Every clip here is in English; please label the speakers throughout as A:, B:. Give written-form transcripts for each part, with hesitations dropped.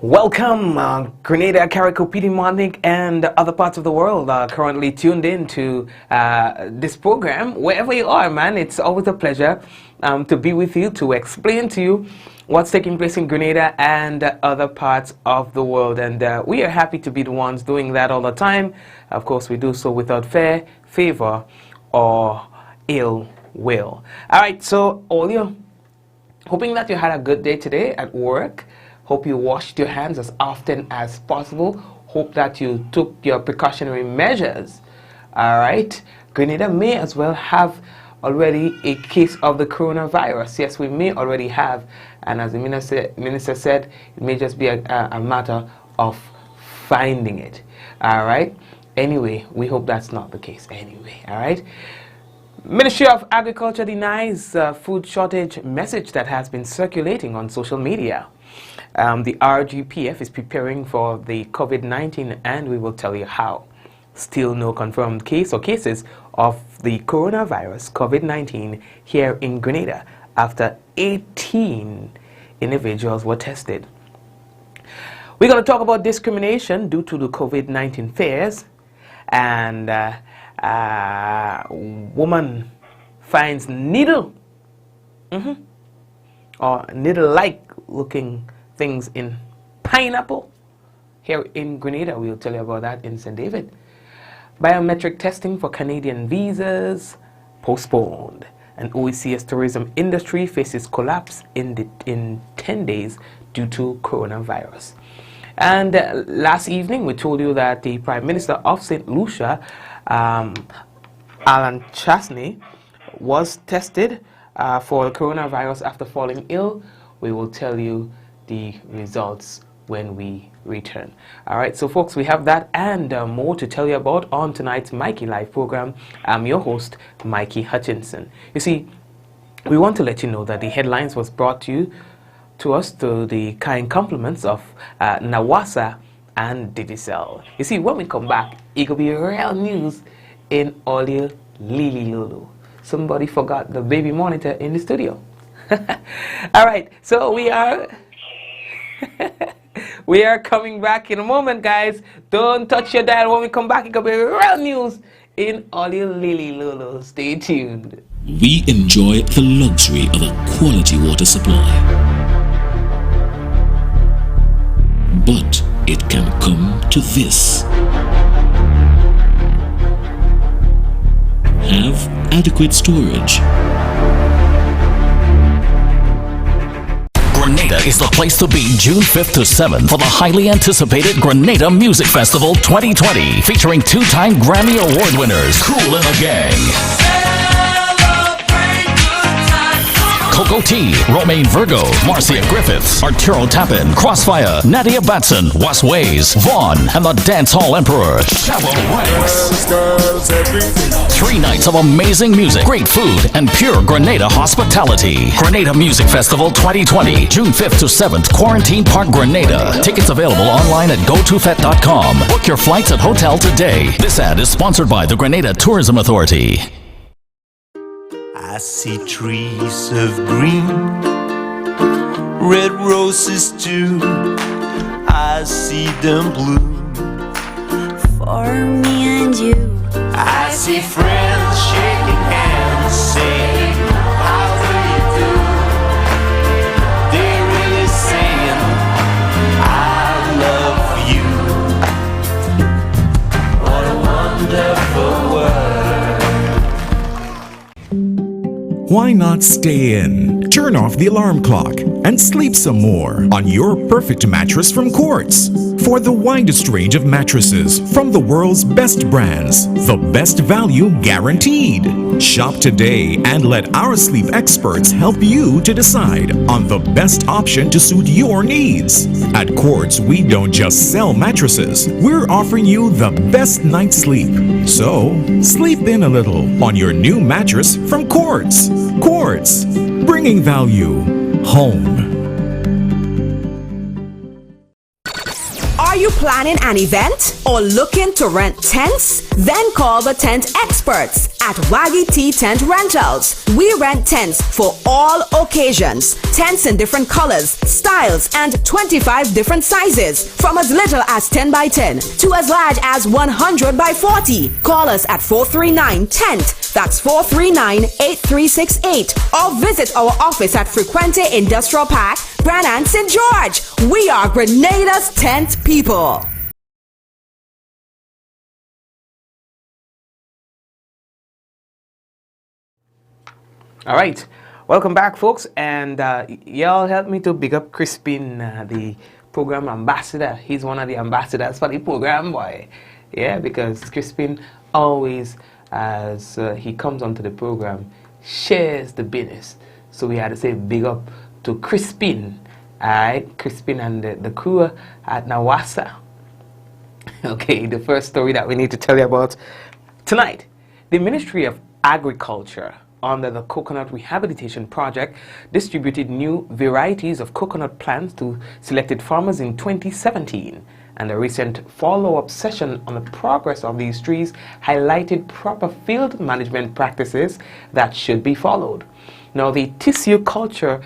A: Welcome, Grenada, Carriacopiti, Martinique, and other parts of the world currently tuned in to this program. Wherever you are, man, it's always a pleasure to be with you, to explain to you what's taking place in Grenada and other parts of the world. And we are happy to be the ones doing that all the time. Of course, we do so without fear, favor, or ill will. All right, so all you, hoping that you had a good day today at work. Hope you washed your hands as often as possible. Hope that you took your precautionary measures. All right. Grenada may as well have already a case of the coronavirus. Yes, we may already have. And as the minister said, it may just be a matter of finding it. All right. Anyway, we hope that's not the case anyway. All right. Ministry of Agriculture denies food shortage message that has been circulating on social media. The RGPF is preparing for the COVID-19 and we will tell you how. Still no confirmed case or cases of the coronavirus COVID-19 here in Grenada after 18 individuals were tested. We're going to talk about discrimination due to the COVID-19 fears, and woman finds needle or needle-like looking things in pineapple here in Grenada. We'll tell you about that in St. David. Biometric testing for Canadian visas postponed. And OEC's tourism industry faces collapse in 10 days due to coronavirus. And last evening we told you that the Prime Minister of St. Lucia, Alan Chasney, was tested for coronavirus after falling ill. We will tell you the results when we return. All right, so folks, we have that and more to tell you about on tonight's Mikey Live program. I'm your host, Mikey Hutchinson. You see, we want to let you know that the headlines was brought to us through the kind compliments of Nawasa and Digicel. You see, when we come back, it will be real news in all your Lily Lulu. Somebody forgot the baby monitor in the studio. All right, so we are coming back in a moment, guys. Don't touch your dial. When we come back, it could be real news in all your Lily Lulu. Stay tuned.
B: We enjoy the luxury of a quality water supply, but it can come to this. Have adequate storage.
C: Grenada is the place to be June 5th to 7th for the highly anticipated Grenada Music Festival 2020, featuring two-time Grammy Award winners Kool and the Gang, Coco T, Romaine Virgo, Marcia Griffiths, Arturo Tappan, Crossfire, Nadia Batson, Was Ways, Vaughn, and the Dancehall Emperor, Chavo Ranks. 3 nights of amazing music, great food, and pure Grenada hospitality. Grenada Music Festival 2020, June 5th to 7th, Quarantine Park, Grenada. Tickets available online at gotofet.com. Book your flights at hotel today. This ad is sponsored by the Grenada Tourism Authority.
D: I see trees of green, red roses too. I see them bloom
E: for me and you.
D: I see friends shaking hands, saying, how do you do? They're really saying, I love you. What a wonderful world.
F: Why not stay in, turn off the alarm clock, and sleep some more on your perfect mattress from Quartz? For the widest range of mattresses from the world's best brands, the best value guaranteed. Shop today and let our sleep experts help you to decide on the best option to suit your needs. At Quartz, we don't just sell mattresses, we're offering you the best night's sleep. So, sleep in a little on your new mattress from Quartz. Quartz, bringing value home.
G: Are you Planning an event or looking to rent tents? Then call the tent experts at Waggy T Tent Rentals. We rent tents for all occasions. Tents in different colors, styles, and 25 different sizes. From as little as 10 by 10 to as large as 100 by 40. Call us at 439-TENT. That's 439-8368. Or visit our office at Frequente Industrial Park, Brannan, St. George. We are Grenada's tent people.
A: All right, welcome back, folks, and y'all help me to big up Crispin, the program ambassador. He's one of the ambassadors for the program, boy. Yeah, because Crispin always, as he comes onto the program, shares the business. So we had to say big up to Crispin, all right, Crispin and the crew at Nawasa. Okay, the first story that we need to tell you about tonight, the Ministry of Agriculture, under the Coconut Rehabilitation Project, distributed new varieties of coconut plants to selected farmers in 2017. And a recent follow-up session on the progress of these trees highlighted proper field management practices that should be followed. Now, the tissue culture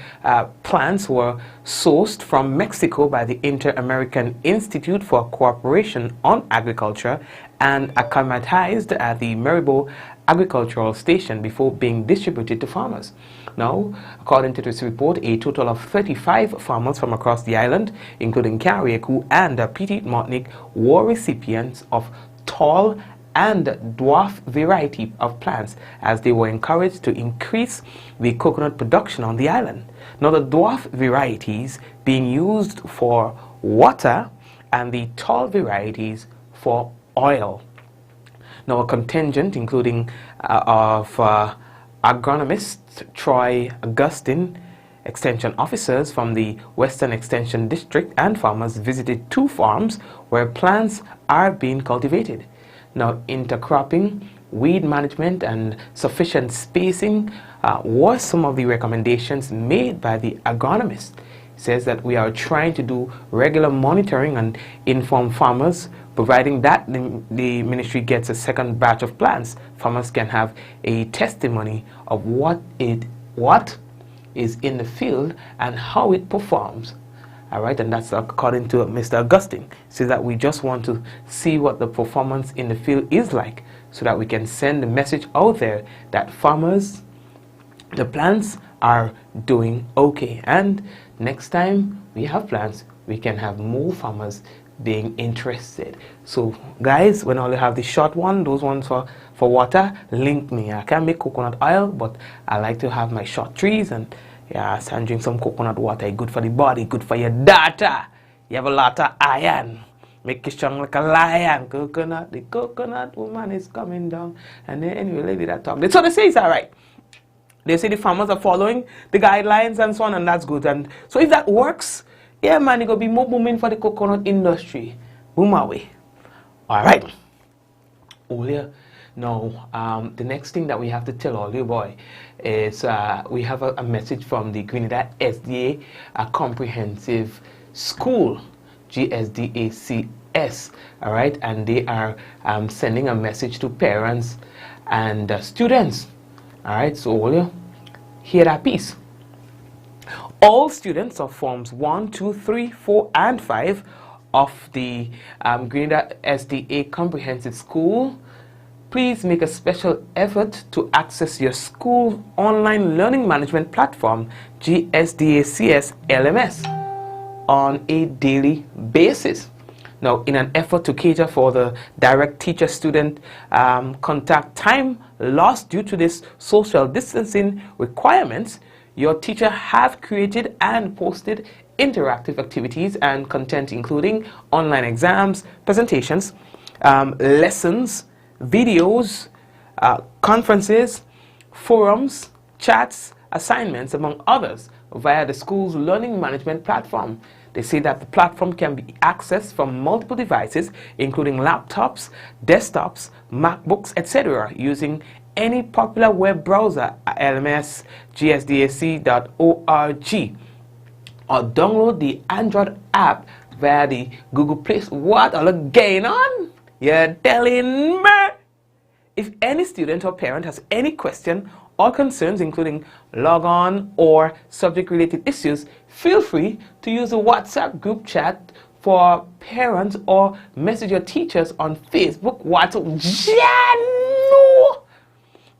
A: plants were sourced from Mexico by the Inter-American Institute for Cooperation on Agriculture and acclimatized at the Maribo Agricultural Station before being distributed to farmers. Now, according to this report, a total of 35 farmers from across the island, including Carriacou and Petite Martinique, were recipients of tall and dwarf variety of plants, as they were encouraged to increase the coconut production on the island. Now, the dwarf varieties being used for water and the tall varieties for oil. Now, a contingent including of agronomist Troy Augustine, extension officers from the Western Extension District, and farmers visited 2 farms where plants are being cultivated. Now, intercropping, weed management, and sufficient spacing were some of the recommendations made by the agronomist. He says that we are trying to do regular monitoring and inform farmers, providing that the ministry gets a second batch of plants. Farmers can have a testimony of what is in the field and how it performs. All right, and that's according to Mr. Augustine. Says that we just want to see what the performance in the field is like, so that we can send the message out there that farmers, the plants are doing okay, and next time we have plants, we can have more farmers being interested. So guys, when I have the short one, those ones for water, link me. I can make coconut oil, but I like to have my short trees, and yes, and drink some coconut water. Good for the body, good for your data. You have a lot of iron. Make you strong like a lion. Coconut, the coconut woman is coming down. And then anyway, lady that talk. So they say it's alright. They say the farmers are following the guidelines and so on, and that's good. And so if that works, yeah man, it's gonna be more booming for the coconut industry. Boom away. Alright. Oh yeah. Now, the next thing that we have to tell all you boy is we have a message from the Grenada SDA Comprehensive School, GSDACS, all right, and they are sending a message to parents and students, all right. So will you hear that piece? All students of forms 1, 2, 3, 4, and 5 of the Grenada SDA Comprehensive School, please make a special effort to access your school online learning management platform, GSDACS LMS, on a daily basis. Now, in an effort to cater for the direct teacher-student contact time lost due to this social distancing requirements, your teacher have created and posted interactive activities and content, including online exams, presentations, lessons, videos, conferences, forums, chats, assignments, among others, via the school's learning management platform. They say that the platform can be accessed from multiple devices, including laptops, desktops, MacBooks, etc., using any popular web browser, LMS, gsdac.org, or download the Android app via the Google Play. What are you going on? You're telling me? If any student or parent has any question or concerns, including log-on or subject-related issues, feel free to use the WhatsApp group chat for parents or message your teachers on Facebook, WhatsApp,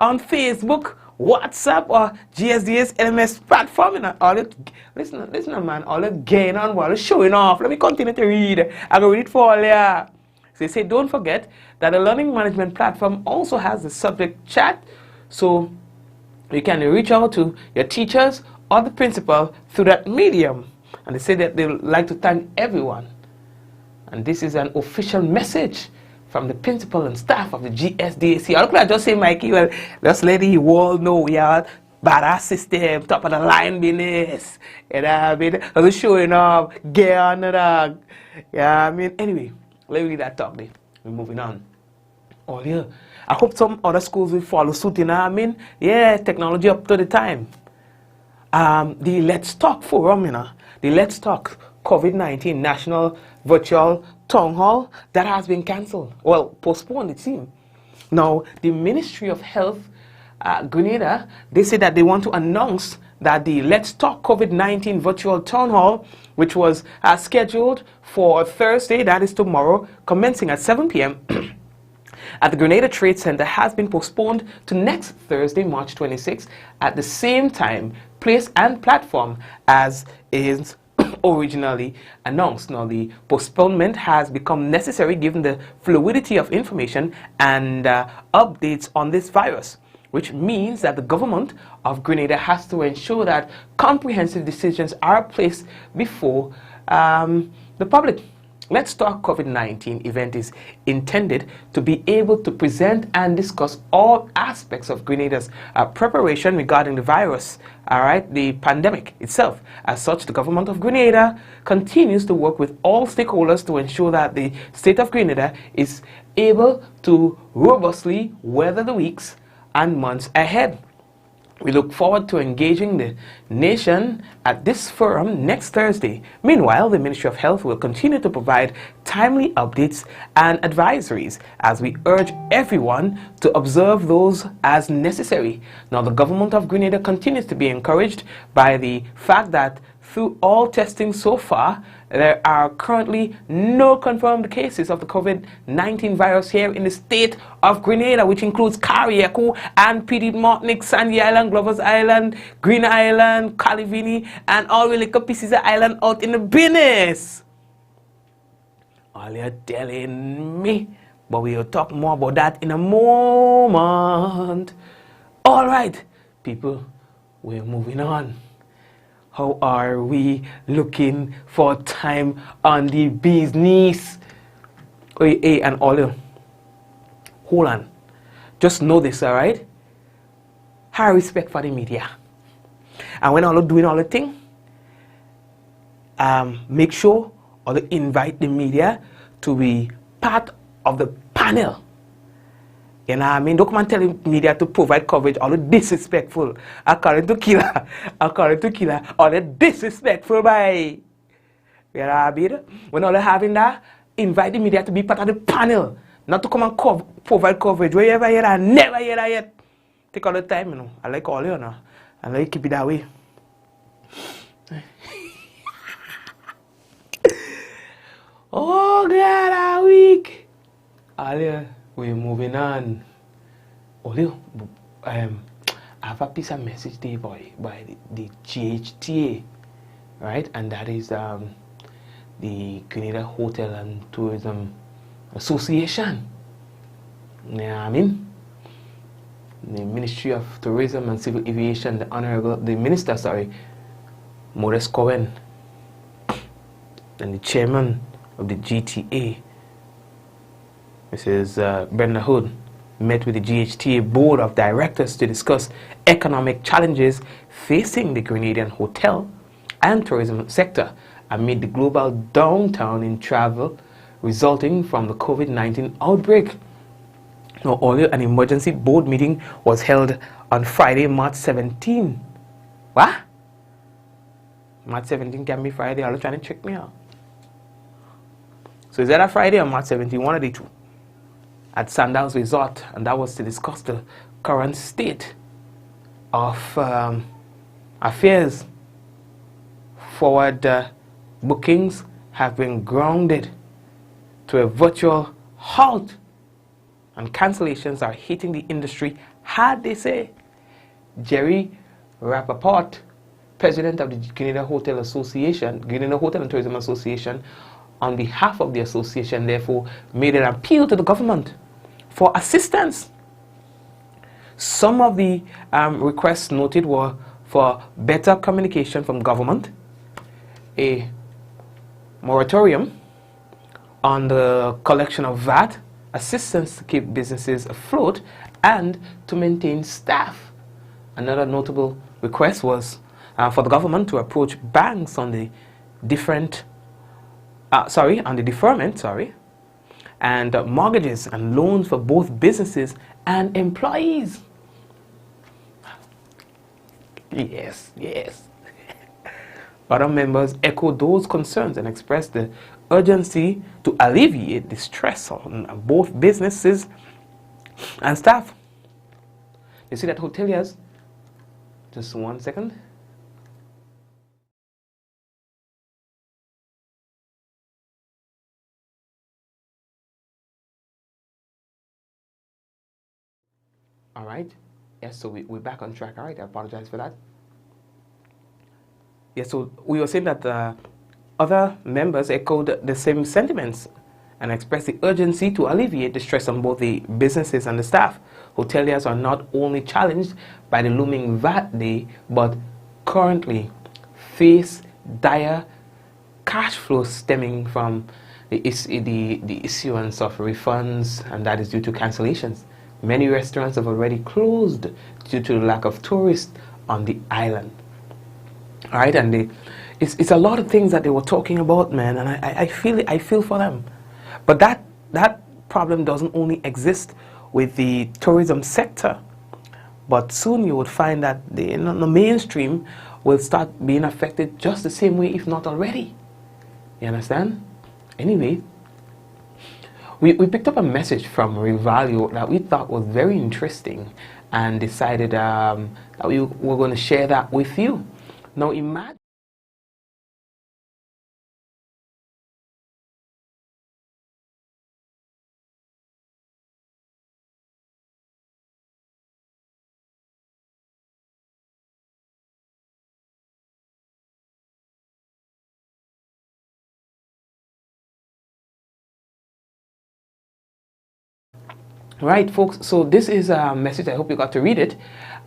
A: on Facebook, WhatsApp, or GSDS LMS platform. And all it, listen, man, all it going on while it's showing off. Let me continue to read. I will read for all ya. So they say, don't forget that the learning management platform also has the subject chat, so you can reach out to your teachers or the principal through that medium. And they say that they would like to thank everyone. And this is an official message from the principal and staff of the GSDAC. I could just say, Mikey, well, just let the world know we are badass system, top of the line business. And I mean, I was showing up, get on the dog. Yeah, I mean, anyway, let me read that talk there. We're moving on. Oh, yeah. I hope some other schools will follow suit, you know what I mean? Yeah, technology up to the time. The Let's Talk Forum, you know, the Let's Talk COVID-19 National Virtual Town Hall, that has been cancelled. Well, postponed, it seems. Now, the Ministry of Health, Grenada, they say that they want to announce that the Let's Talk COVID-19 Virtual Town Hall, which was scheduled for Thursday, that is tomorrow, commencing at 7 p.m., at the Grenada Trade Center, has been postponed to next Thursday, March 26, at the same time, place and platform as is originally announced. Now, the postponement has become necessary given the fluidity of information and updates on this virus, which means that the government of Grenada has to ensure that comprehensive decisions are placed before the public. Let's Talk COVID-19 event is intended to be able to present and discuss all aspects of Grenada's preparation regarding the virus, the pandemic itself. As such, the government of Grenada continues to work with all stakeholders to ensure that the state of Grenada is able to robustly weather the weeks and months ahead. We look forward to engaging the nation at this forum next Thursday. Meanwhile, the Ministry of Health will continue to provide timely updates and advisories as we urge everyone to observe those as necessary. Now, the government of Grenada continues to be encouraged by the fact that through all testing so far, there are currently no confirmed cases of the COVID-19 virus here in the state of Grenada, which includes Carriacou and Petite Martinique, Sandy Island, Glover's Island, Green Island, Calivini, and all the little pieces of island out in the business. All you're telling me, but we'll talk more about that in a moment. All right, people, we're moving on. How are we looking for time on the business? Hey, and all you, hold on. Just know this, all right? High respect for the media. And when all you doing all the thing, make sure or invite the media to be part of the panel. You know what I mean? Don't come and tell the media to provide coverage, all the disrespectful. According to Killer, all the disrespectful by. You know what I mean? When all they're having that, invite the media to be part of the panel. Not to come and provide coverage. Where you ever hear that? Never hear that yet. Take all the time, you know. I like all you know. I like keep it that way. Oh God, I'm weak. All you. We're moving on. Olio, I have a piece of message there by the GHTA, right? And that is the Grenada Hotel and Tourism Association. You know what I mean? The Ministry of Tourism and Civil Aviation, the Minister, Maurice Cohen, and the Chairman of the GTA, Mrs. Brenda Hood, met with the GHTA Board of Directors to discuss economic challenges facing the Grenadian hotel and tourism sector amid the global downturn in travel resulting from the COVID-19 outbreak. Now, earlier, an emergency board meeting was held on Friday, March 17. What? March 17 can be Friday. Are you trying to trick me out? So is that a Friday or March 17, one of the two, at Sandals Resort, and that was to discuss the current state of affairs. Forward bookings have been grounded to a virtual halt, and cancellations are hitting the industry hard, they say. Jerry Rappaport, president of the Grenada Hotel Association, Grenada Hotel and Tourism Association, on behalf of the association, therefore, made an appeal to the government for assistance. Some of the requests noted were for better communication from government, a moratorium on the collection of VAT, assistance to keep businesses afloat, and to maintain staff. Another notable request was for the government to approach banks on the deferment, and mortgages and loans for both businesses and employees. Yes. Other members echoed those concerns and expressed the urgency to alleviate the stress on both businesses and staff. You see that hoteliers, just 1 second. All right. Yes, so we're back on track. All right, I apologize for that. Yes, so we were saying that other members echoed the same sentiments and expressed the urgency to alleviate the stress on both the businesses and the staff. Hoteliers are not only challenged by the looming VAT day, but currently face dire cash flow stemming from the issuance of refunds, and that is due to cancellations. Many restaurants have already closed due to the lack of tourists on the island. All right, and it's a lot of things that they were talking about, man, and I feel for them. But that problem doesn't only exist with the tourism sector, but soon you would find that the mainstream will start being affected just the same way, if not already. You understand? Anyway, we picked up a message from Rivalio that we thought was very interesting, and decided that we were going to share that with you. Now imagine. Right, folks, so this is a message, I hope you got to read it,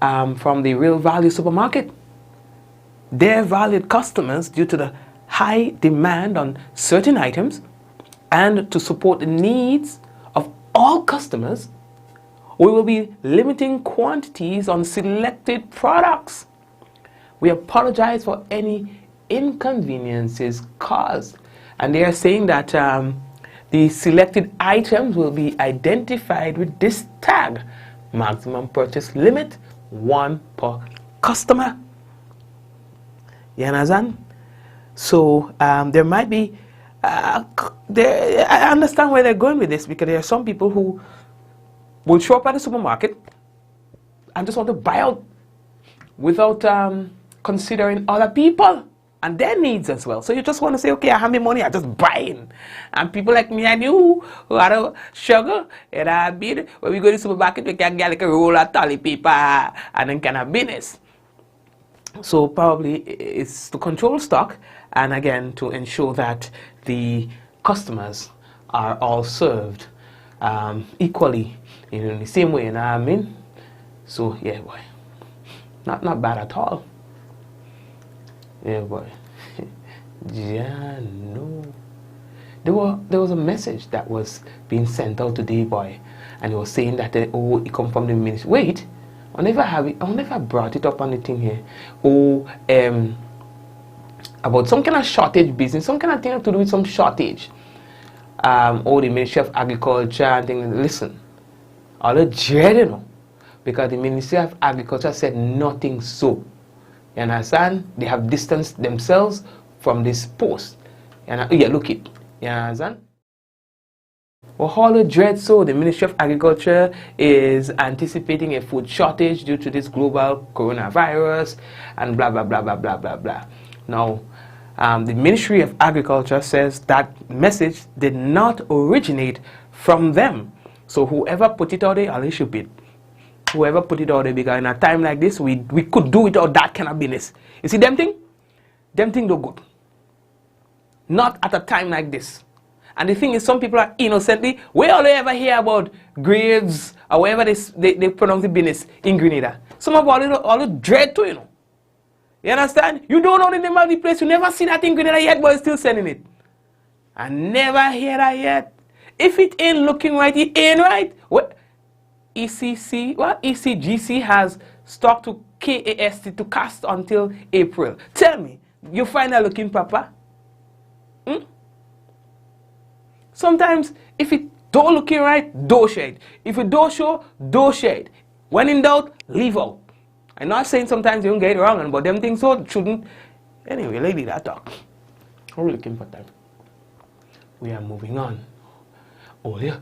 A: from the Real Value Supermarket. Their valued customers, due to the high demand on certain items and to support the needs of all customers, we will be limiting quantities on selected products. We apologize for any inconveniences caused. And they are saying that the selected items will be identified with this tag: maximum purchase limit, 1 per customer. You understand? So there might be, I understand where they're going with this, because there are some people who will show up at the supermarket and just want to buy out without considering other people and their needs as well. So you just want to say, okay, I have my money, I just buying. And people like me and you who are a sugar and a beer, when we go to the supermarket, we can get like a roll of toilet paper and then can have business. So probably it's to control stock, and again to ensure that the customers are all served equally in the same way, you know what I mean? So yeah, boy, not bad at all. Yeah, boy. Yeah, no. There was a message that was being sent out today, boy, and it was saying that it come from the ministry. Wait. I never brought it up on the thing here. About some kind of shortage business, some kind of thing to do with some shortage. The Ministry of Agriculture and things. Listen, all the dread, you know, because the Ministry of Agriculture said nothing so. You understand? They have distanced themselves from this post. Yeah, look it. You understand? Well, all dread so the Ministry of Agriculture is anticipating a food shortage due to this global coronavirus and blah, blah, blah, blah, blah, blah, blah. Now, the Ministry of Agriculture says that message did not originate from them. So whoever put it out there, at least should be. Whoever put it out there, because in a time like this, we could do it or that kind of business. You see them thing no good. Not at a time like this. And the thing is, some people are innocently, we all ever hear about graves or whatever they pronounce the business in Grenada. Some of all the dread too, you know. You understand? You don't know the name of the place. You never see that in Grenada yet, but you're still sending it. I never hear that yet. If it ain't looking right, it ain't right. What? ECGC has stuck to KAST to cast until April. Tell me, you find that looking proper? Sometimes, if it don't looking right, don't share it. If it don't show, don't share it. When in doubt, leave out. I'm not saying sometimes you don't get it wrong, but them things so shouldn't. Anyway, lady, that talk. We're looking for time. We are moving on. Oh yeah.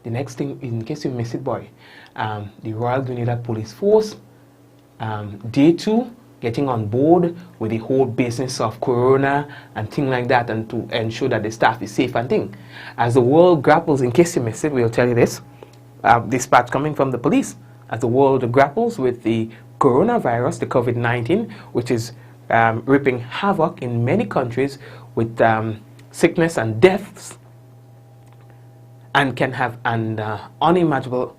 A: The next thing, in case you miss it, boy, the Royal Grenada Police Force, day 2, getting on board with the whole business of corona and things like that, and to ensure that the staff is safe and thing. As the world grapples, in case you missed it, we'll tell you this dispatch coming from the police. As the world grapples with the coronavirus, the COVID-19, which is reaping havoc in many countries with sickness and deaths, and can have an unimaginable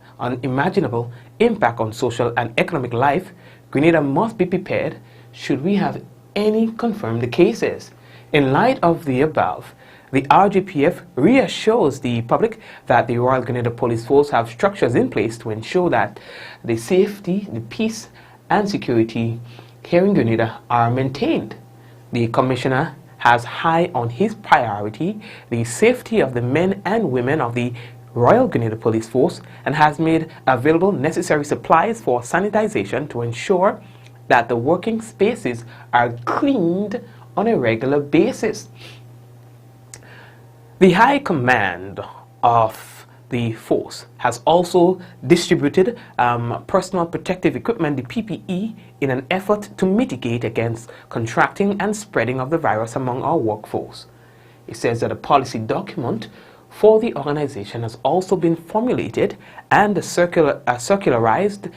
A: impact on social and economic life, Grenada must be prepared should we have any confirmed cases. In light of the above, the RGPF reassures the public that the Royal Grenada Police Force have structures in place to ensure that the safety, the peace and security here in Grenada are maintained. The Commissioner has high on his priority the safety of the men and women of the Royal Grenada Police Force and has made available necessary supplies for sanitization to ensure that the working spaces are cleaned on a regular basis. The High Command of the force has also distributed personal protective equipment, the PPE, in an effort to mitigate against contracting and spreading of the virus among our workforce. It says that a policy document for the organization has also been formulated and circularized,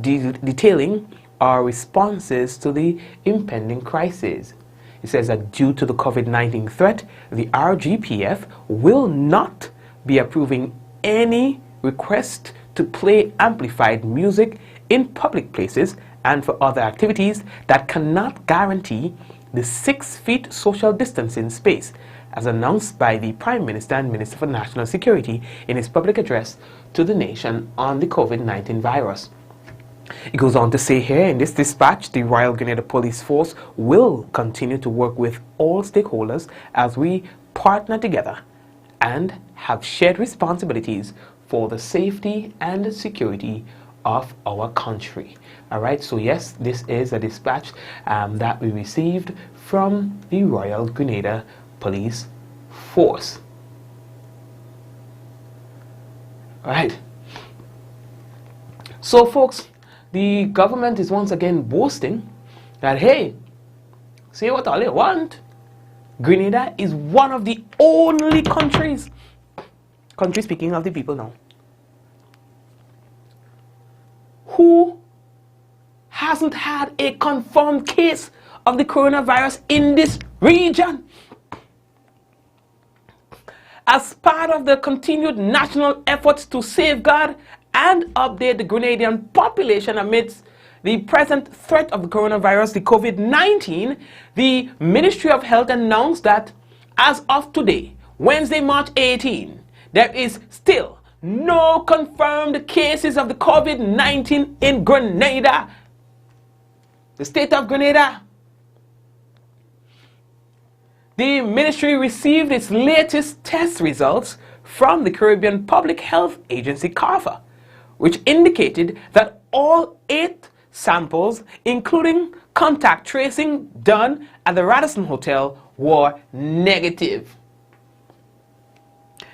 A: detailing our responses to the impending crisis. It says that due to the COVID-19 threat, the RGPF will not be approving any request to play amplified music in public places and for other activities that cannot guarantee the 6 feet social distancing space, as announced by the Prime Minister and Minister for National Security in his public address to the nation on the COVID-19 virus. It goes on to say here in this dispatch, the Royal Grenada Police Force will continue to work with all stakeholders as we partner together and have shared responsibilities for the safety and security of our country. Alright, so yes, this is a dispatch that we received from the Royal Grenada Police Force. Alright, so folks, the government is once again boasting that, hey, say what all they want, Grenada is one of the only countries speaking of the people now, who hasn't had a confirmed case of the coronavirus in this region. As part of the continued national efforts to safeguard and update the Grenadian population amidst the present threat of the coronavirus, the COVID-19, the Ministry of Health announced that as of today, Wednesday, March 18, there is still no confirmed cases of the COVID-19 in Grenada, the state of Grenada. The ministry received its latest test results from the Caribbean Public Health Agency, CARPHA, which indicated that all 8 samples, including contact tracing done at the Radisson Hotel, were negative.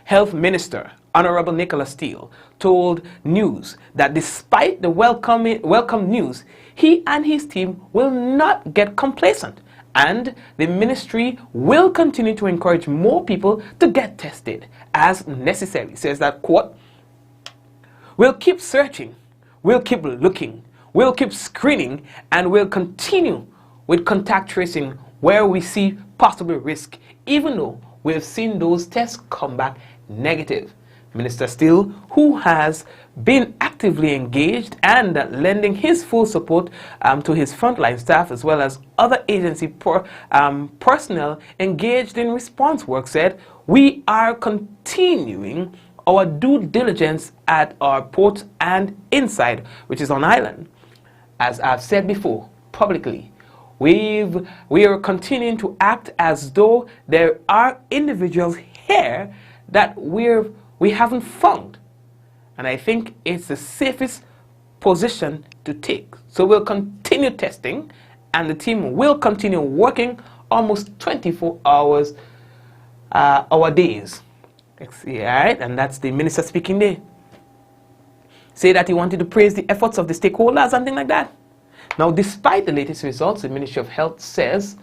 A: Health Minister, Honorable Nicholas Steele, told News that despite the welcome news, he and his team will not get complacent, and the ministry will continue to encourage more people to get tested as necessary. Says that, quote, "We'll keep searching, we'll keep looking, we'll keep screening, and we'll continue with contact tracing where we see possible risk, even though we've seen those tests come back negative." Minister Steele, who has been actively engaged and lending his full support to his frontline staff as well as other agency personnel engaged in response work, said, "We are continuing our due diligence at our port and inside, which is on island. As I've said before publicly, we are continuing to act as though there are individuals here that we haven't found, and I think it's the safest position to take. So we'll continue testing, and the team will continue working almost 24 hours our days." Right? And that's the minister speaking there. Say that he wanted to praise the efforts of the stakeholders and things like that. Now, despite the latest results, the Ministry of Health says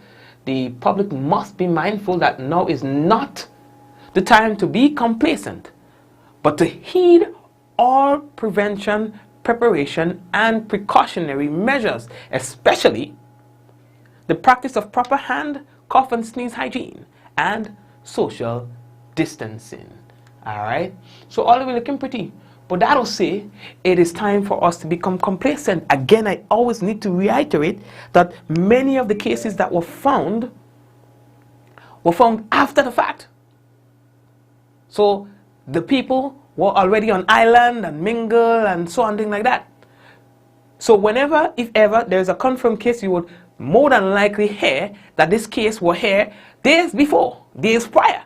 A: the public must be mindful that now is not the time to be complacent, but to heed all prevention, preparation, and precautionary measures, especially the practice of proper hand, cough, and sneeze hygiene, and social distancing. All right? So all of it looking pretty. But that'll say it is time for us to become complacent. Again, I always need to reiterate that many of the cases that were found after the fact. So the people were already on island and mingle and so on, things like that. So whenever, if ever, there's a confirmed case, you would more than likely hear that this case was here days before, days prior.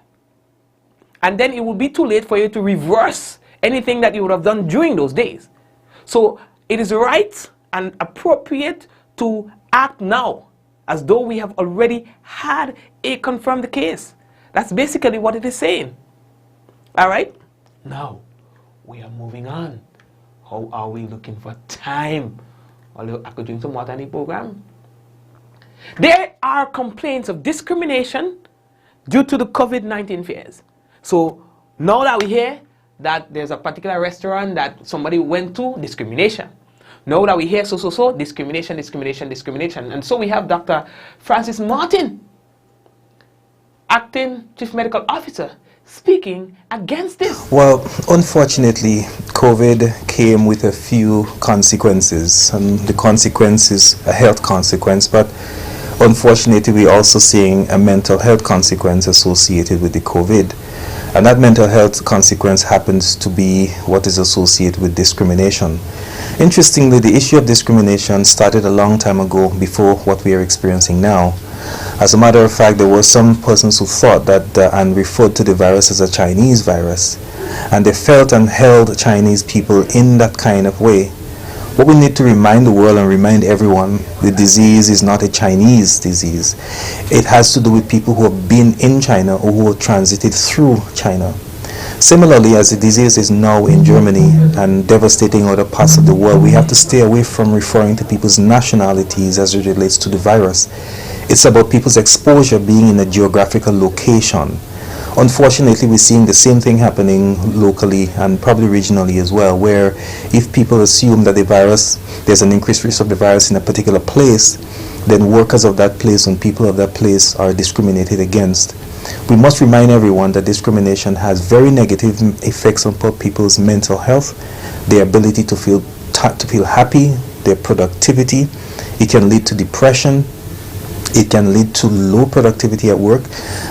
A: And then it would be too late for you to reverse anything that you would have done during those days. So it is right and appropriate to act now as though we have already had a confirmed case. That's basically what it is saying. All right? Now, we are moving on. How are we looking for time? Although I could drink some water in the program. There are complaints of discrimination due to the COVID-19 fears. So now that we hear that there's a particular restaurant that somebody went to, discrimination. Now that we hear so, discrimination. And so we have Dr. Francis Martin, acting Chief Medical Officer, speaking against this.
H: Well, unfortunately, COVID came with a few consequences, and the consequence is a health consequence, but unfortunately we're also seeing a mental health consequence associated with the COVID. And that mental health consequence happens to be what is associated with discrimination. Interestingly, the issue of discrimination started a long time ago, before what we are experiencing now. As a matter of fact, there were some persons who thought that and referred to the virus as a Chinese virus, and they felt and held Chinese people in that kind of way. What we need to remind the world and remind everyone, the disease is not a Chinese disease. It has to do with people who have been in China or who have transited through China. Similarly, as the disease is now in Germany and devastating other parts of the world, we have to stay away from referring to people's nationalities as it relates to the virus. It's about people's exposure being in a geographical location. Unfortunately, we're seeing the same thing happening locally and probably regionally as well, where if people assume that there's an increased risk of the virus in a particular place, then workers of that place and people of that place are discriminated against. We must remind everyone that discrimination has very negative effects on people's mental health, their ability to feel happy, their productivity. It can lead to depression. It can lead to low productivity at work.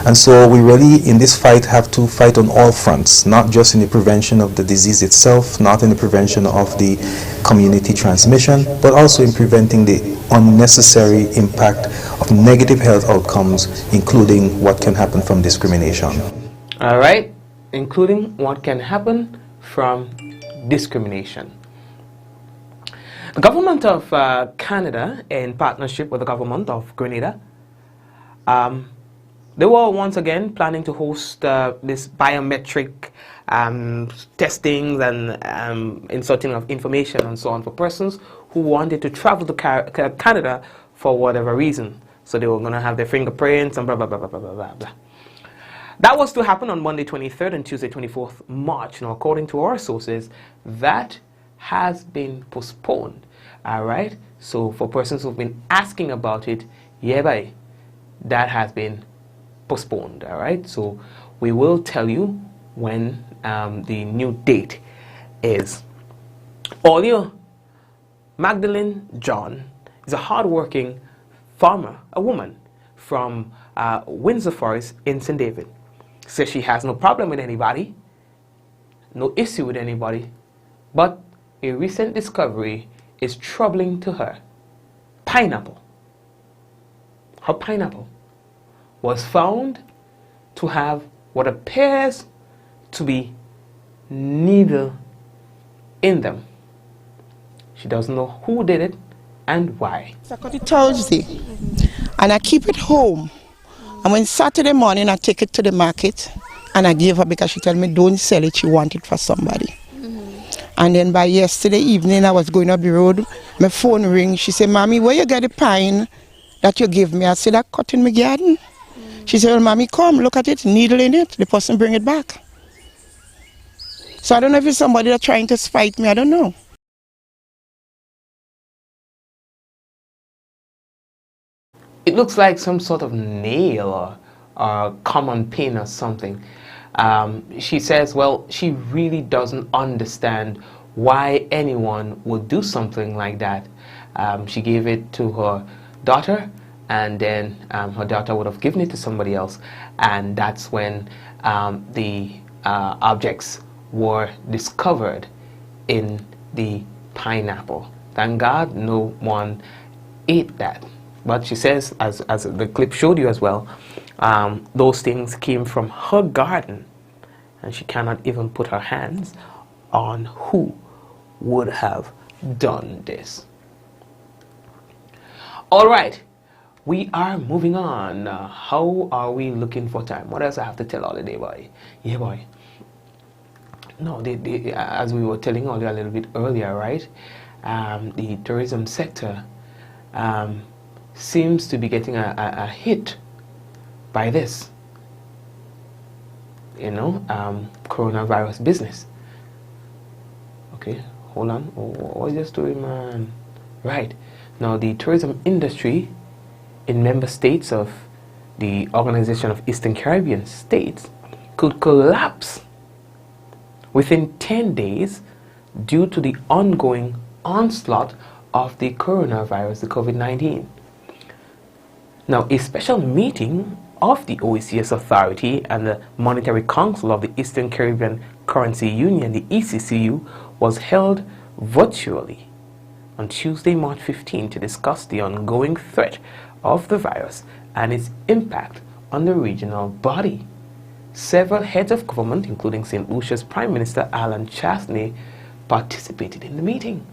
H: And so we really, in this fight, have to fight on all fronts, not just in the prevention of the disease itself, not in the prevention of the community transmission, but also in preventing the unnecessary impact of negative health outcomes, including what can happen from discrimination.
A: All right, including what can happen from discrimination. The government of Canada, in partnership with the government of Grenada, They were once again planning to host this biometric testings and inserting of information and so on for persons who wanted to travel to Canada for whatever reason. So they were going to have their fingerprints and blah, blah, blah, blah, blah, blah, blah. That was to happen on Monday 23rd and Tuesday 24th March. Now, according to our sources, that has been postponed. All right? So for persons who've been asking about it, yeah, bye, that has been postponed. All right? So we will tell you when the new date is. Earlier, Magdalene John is a hardworking farmer, a woman from Windsor Forest in St. David. Says she has no problem with anybody, no issue with anybody, but a recent discovery is troubling to her. Pineapple. Her pineapple was found to have what appears to be needle in them. She doesn't know who did it and why.
I: I cut it Thursday and I keep it home. And when Saturday morning I take it to the market and I gave her because she told me don't sell it, she want it for somebody. And then by yesterday evening I was going up the road, my phone ring, she said, Mommy, where you get the pine that you give me? I said, I cut in my garden. She said, well, Mommy, come, look at it, needle in it. The person bring it back. So I don't know if it's somebody that's trying to spite me, I don't know.
A: It looks like some sort of nail or common pin or something. She says, well, she really doesn't understand why anyone would do something like that. She gave it to her daughter, and then her daughter would have given it to somebody else, and that's when the objects were discovered in the pineapple. Thank God no one ate that. But she says, as the clip showed you as well, those things came from her garden, and she cannot even put her hands on who would have done this. All right, we are moving on. How are we looking for time? What else I have to tell all the day, boy? Yeah, boy. No, as we were telling you a little bit earlier, right? The tourism sector seems to be getting a hit by this, coronavirus business. Okay, hold on. What's your story, man? Right. Now, the tourism industry in member states of the Organization of Eastern Caribbean States could collapse within 10 days due to the ongoing onslaught of the coronavirus, the COVID-19. Now, a special meeting of the OECS Authority and the Monetary Council of the Eastern Caribbean Currency Union, the ECCU, was held virtually on Tuesday, March 15, to discuss the ongoing threat of the virus and its impact on the regional body. Several heads of government, including St. Lucia's Prime Minister Alan Chastney, participated in the meeting.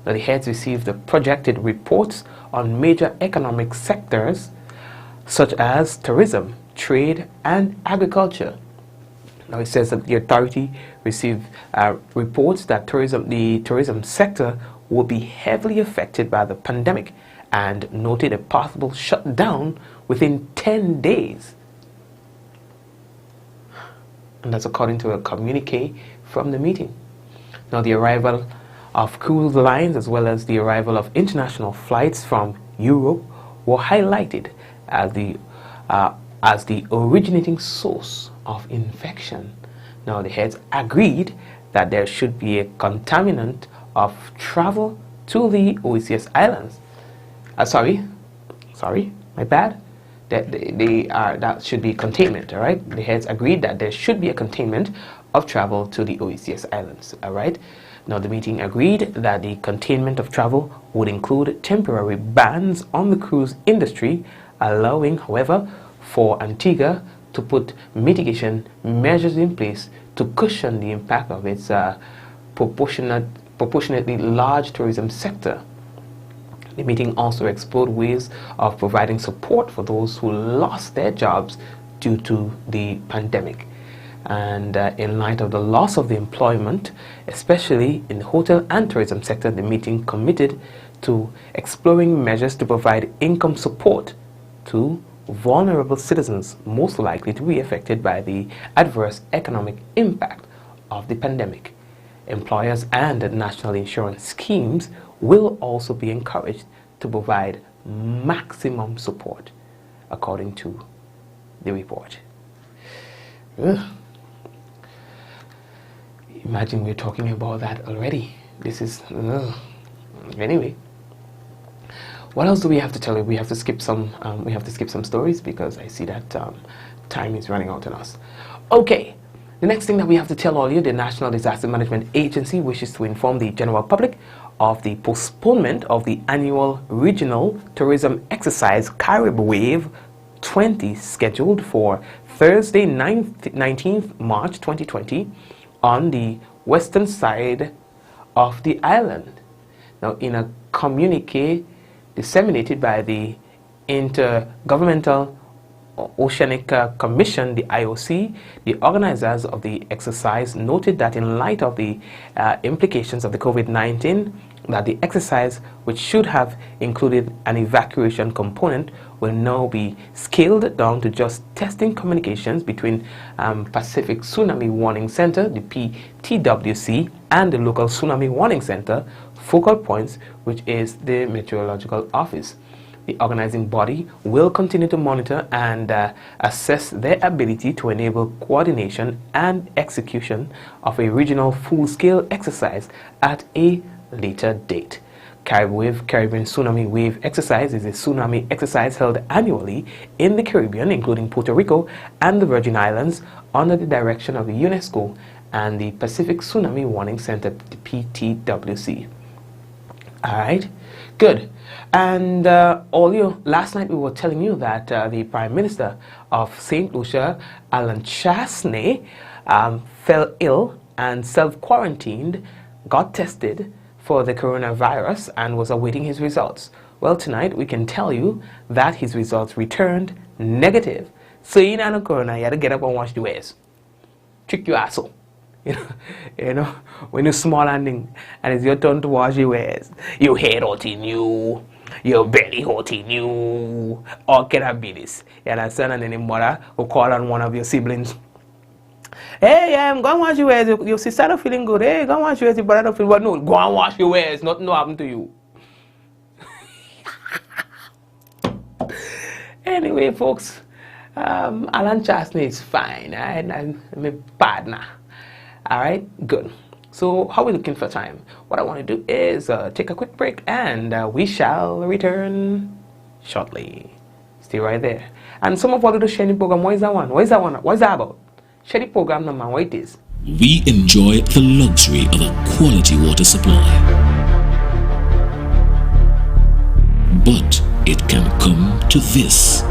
A: Now, the heads received the projected reports on major economic sectors such as tourism, trade, and agriculture. Now, it says that the authority received reports that the tourism sector will be heavily affected by the pandemic and noted a possible shutdown within 10 days. And that's according to a communique from the meeting. Now, the arrival of cruise lines as well as the arrival of international flights from Europe were highlighted as the originating source of infection. Now, the heads agreed that there should be a contaminant of travel to the OECS islands. My bad. That should be containment, all right? The heads agreed that there should be a containment of travel to the OECS islands, all right? Now, the meeting agreed that the containment of travel would include temporary bans on the cruise industry, allowing, however, for Antigua to put mitigation measures in place to cushion the impact of its proportionately large tourism sector. The meeting also explored ways of providing support for those who lost their jobs due to the pandemic. And in light of the loss of the employment, especially in the hotel and tourism sector, the meeting committed to exploring measures to provide income support to vulnerable citizens most likely to be affected by the adverse economic impact of the pandemic. Employers and national insurance schemes will also be encouraged to provide maximum support, according to the report. Ugh. Imagine we're talking about that already. This is anyway. What else do we have to tell you? We have to skip some. Stories because I see that time is running out on us. Okay. The next thing that we have to tell all you, the National Disaster Management Agency wishes to inform the general public of the postponement of the annual regional tourism exercise Carib Wave 20 scheduled for Thursday 19th March 2020 on the western side of the island. Now, in a communique disseminated by the Intergovernmental Oceanic Commission, the IOC, the organizers of the exercise noted that in light of the implications of the COVID-19, that the exercise, which should have included an evacuation component, will now be scaled down to just testing communications between Pacific Tsunami Warning Center, the PTWC, and the local Tsunami Warning Center focal points, which is the Meteorological Office. The organizing body will continue to monitor and assess their ability to enable coordination and execution of a regional full-scale exercise at a later date. Caribbean Tsunami Wave Exercise is a tsunami exercise held annually in the Caribbean, including Puerto Rico and the Virgin Islands, under the direction of the UNESCO and the Pacific Tsunami Warning Center, the PTWC. Alright, good. And last night we were telling you that the Prime Minister of St. Lucia, Alan Chasney, fell ill and self-quarantined, got tested for the coronavirus and was awaiting his results. Well, tonight we can tell you that his results returned negative. So you know, corona, you had to get up and wash the ways. Trick your asshole. You know, when you're small and it's your turn to wash your ways, your head hot in you, your belly hot in you, all can have business. You understand? And then your mother will call on one of your siblings. Hey, go and wash your ways. Your sister not feeling good. Hey, go and wash your ways. Your brother not feeling good. No, go and wash your ways. Nothing will happen to you. Anyway, folks, Alan Chasney is fine. I'm a partner. Alright, good. So how are we looking for time? What I want to do is take a quick break, and we shall return shortly. Stay right there. And some of what do the sharing program, what is that one? What is that one? What is that about? Share the program number, what it is.
B: We enjoy the luxury of a quality water supply. But it can come to this.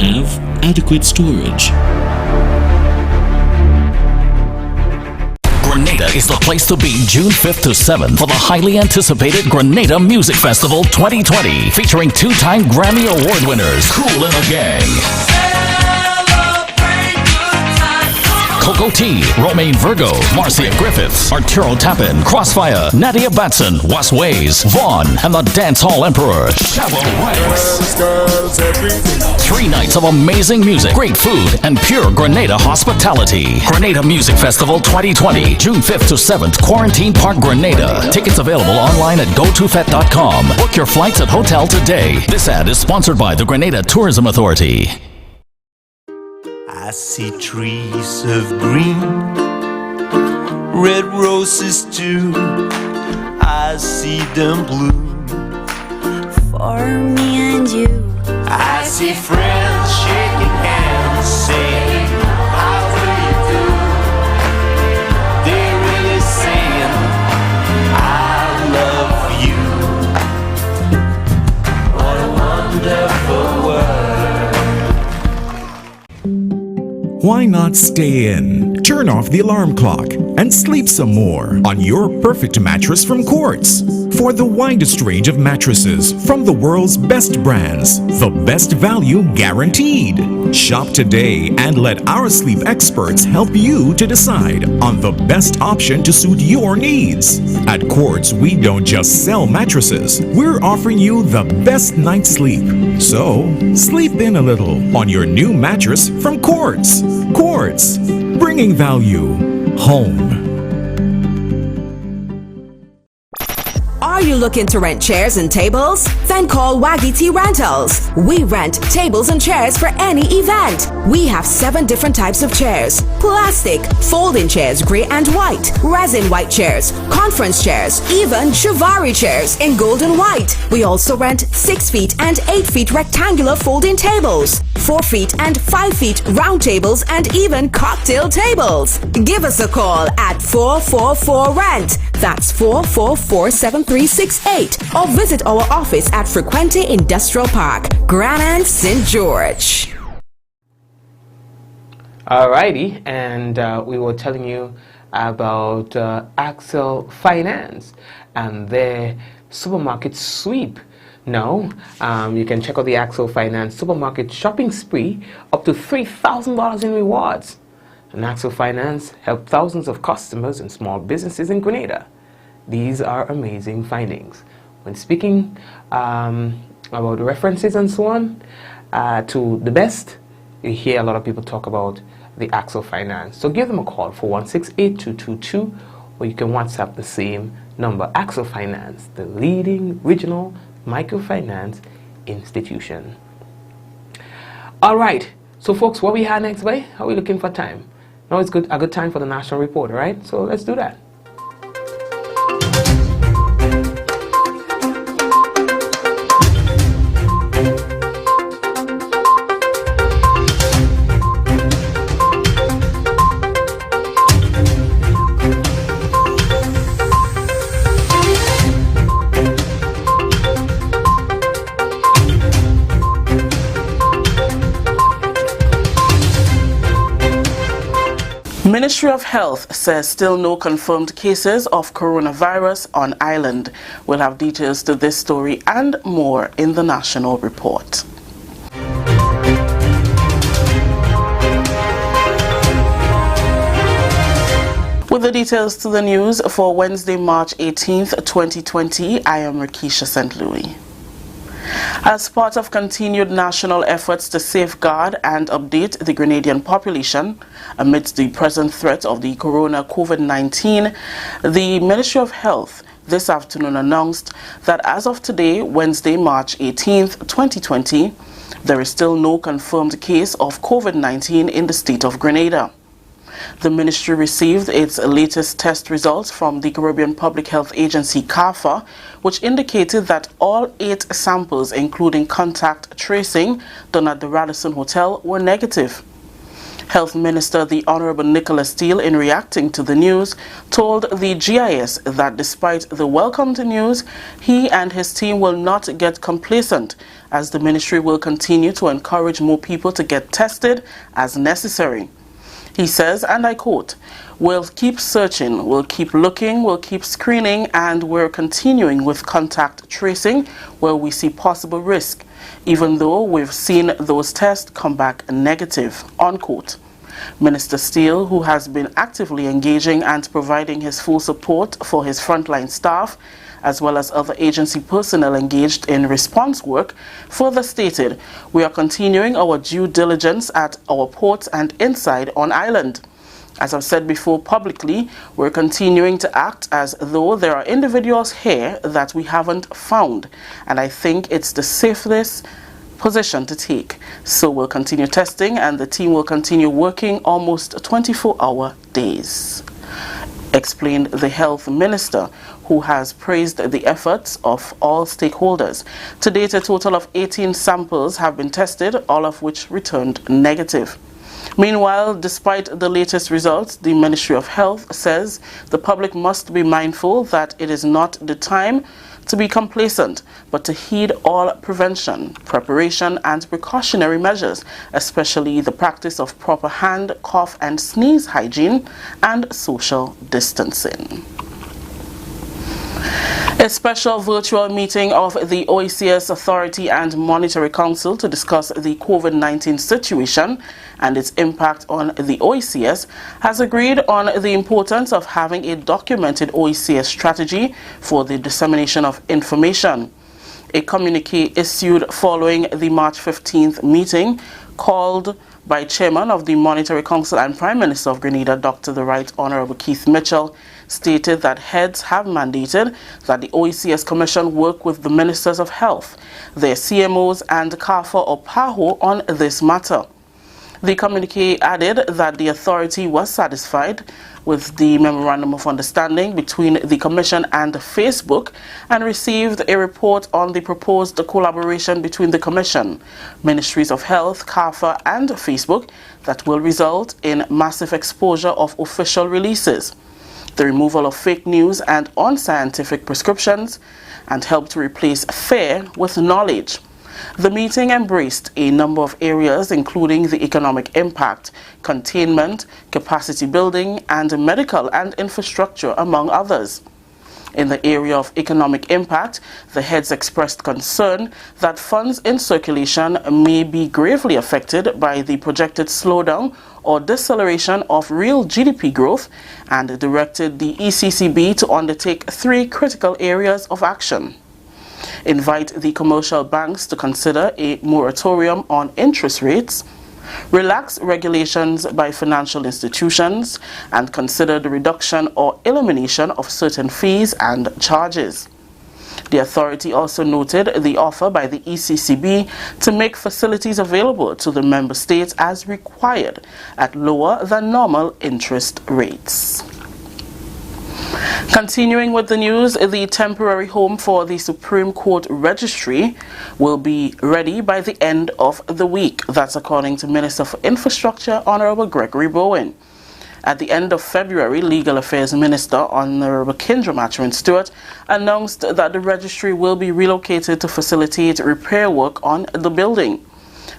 B: Have adequate storage.
C: Grenada is the place to be June 5th to 7th for the highly anticipated Grenada Music Festival 2020, featuring two-time Grammy Award winners, Kool and the Gang, Coco T, Romaine Virgo, Marcia Griffiths, Arturo Tappan, Crossfire, Nadia Batson, Was Ways, Vaughn, and the Dancehall Emperor, Chavo Ranks. 3 nights of amazing music, great food, and pure Grenada hospitality. Grenada Music Festival 2020, June 5th to 7th, Quarantine Park, Grenada. Tickets available online at gotofet.com. Book your flights at hotel today. This ad is sponsored by the Grenada Tourism Authority.
D: I see trees of green, red roses too. I see them bloom
E: For me and you.
D: I see friends shaking hands, saying, how do you do? They're really saying, I love you. What a wonderful world.
F: Why not stay in? Turn off the alarm clock and sleep some more on your perfect mattress from Quartz. For the widest range of mattresses from the world's best brands, the best value guaranteed. Shop today and let our sleep experts help you to decide on the best option to suit your needs. At Quartz, we don't just sell mattresses, we're offering you the best night's sleep. So, sleep in a little on your new mattress from Quartz. Quartz, bringing value home.
G: Are you looking to rent chairs and tables? Then call Waggy T Rentals. We rent tables and chairs for any event. We have 7 different types of chairs: plastic, folding chairs, gray and white, resin white chairs, conference chairs, even Shivari chairs in gold and white. We also rent 6 feet and 8 feet rectangular folding tables, 4 feet and 5 feet round tables, and even cocktail tables. Give us a call at 444-RENT. That's 444-7368. Or visit our office at Frequente Industrial Park, Grand St. George.
A: Alrighty, and we were telling you about Axel Finance and their supermarket sweep. Now, you can check out the Axel Finance supermarket shopping spree up to $3,000 in rewards. And Axel Finance helped thousands of customers and small businesses in Grenada. These are amazing findings. When speaking about references and so on to the best, you hear a lot of people talk about the Axel Finance. So give them a call for 168-222, or you can WhatsApp the same number. Axel Finance, the leading regional microfinance institution. All right, so folks, what we have next, boy? How are we looking for time? Now it's a good time for the national report, right? So let's do that.
J: Ministry of Health says still no confirmed cases of coronavirus on island. We'll have details to this story and more in the national report. With the details to the news for Wednesday, March 18th, 2020, I am Rikisha St. Louis. As part of continued national efforts to safeguard and update the Grenadian population amidst the present threat of the COVID-19, the Ministry of Health this afternoon announced that as of today, Wednesday, March 18th, 2020, there is still no confirmed case of COVID-19 in the state of Grenada. The ministry received its latest test results from the Caribbean Public Health Agency, CARPHA, which indicated that all 8 samples, including contact tracing done at the Radisson Hotel, were negative. Health Minister the Honorable Nicholas Steele, in reacting to the news, told the GIS that despite the welcomed news, he and his team will not get complacent, as the ministry will continue to encourage more people to get tested as necessary. He says, and I quote, "We'll keep searching, we'll keep looking, we'll keep screening, and we're continuing with contact tracing where we see possible risk, even though we've seen those tests come back negative," unquote. Minister Steele, who has been actively engaging and providing his full support for his frontline staff, as well as other agency personnel engaged in response work, further stated, "We are continuing our due diligence at our ports and inside on island. As I've said before publicly, we're continuing to act as though there are individuals here that we haven't found, and I think it's the safest position to take. So we'll continue testing, and the team will continue working almost 24-hour days," explained the health minister, who has praised the efforts of all stakeholders. To date, a total of 18 samples have been tested, all of which returned negative. Meanwhile, despite the latest results, the Ministry of Health says the public must be mindful that it is not the time to be complacent, but to heed all prevention, preparation, and precautionary measures, especially the practice of proper hand, cough, and sneeze hygiene and social distancing. A special virtual meeting of the OECS Authority and Monetary Council to discuss the COVID-19 situation and its impact on the OECS has agreed on the importance of having a documented OECS strategy for the dissemination of information. A communique issued following the March 15th meeting called by Chairman of the Monetary Council and Prime Minister of Grenada, Dr. the Right Honorable Keith Mitchell, stated that heads have mandated that the OECS Commission work with the Ministers of Health, their CMOs and CAFA or PAHO on this matter. The communique added that the authority was satisfied with the Memorandum of Understanding between the Commission and Facebook and received a report on the proposed collaboration between the Commission, Ministries of Health, CAFA and Facebook that will result in massive exposure of official releases, the removal of fake news and unscientific prescriptions, and help to replace fear with knowledge. The meeting embraced a number of areas including the economic impact, containment, capacity building, and medical and infrastructure, among others. In the area of economic impact, the heads expressed concern that funds in circulation may be gravely affected by the projected slowdown or deceleration of real GDP growth and directed the ECCB to undertake 3 critical areas of action. Invite the commercial banks to consider a moratorium on interest rates, relax regulations by financial institutions, and consider the reduction or elimination of certain fees and charges. The authority also noted the offer by the ECCB to make facilities available to the member states as required at lower than normal interest rates. Continuing with the news, the temporary home for the Supreme Court Registry will be ready by the end of the week. That's according to Minister for Infrastructure, Honorable Gregory Bowen. At the end of February, Legal Affairs Minister, Honorable Kendra Mathurin Stewart, announced that the registry will be relocated to facilitate repair work on the building.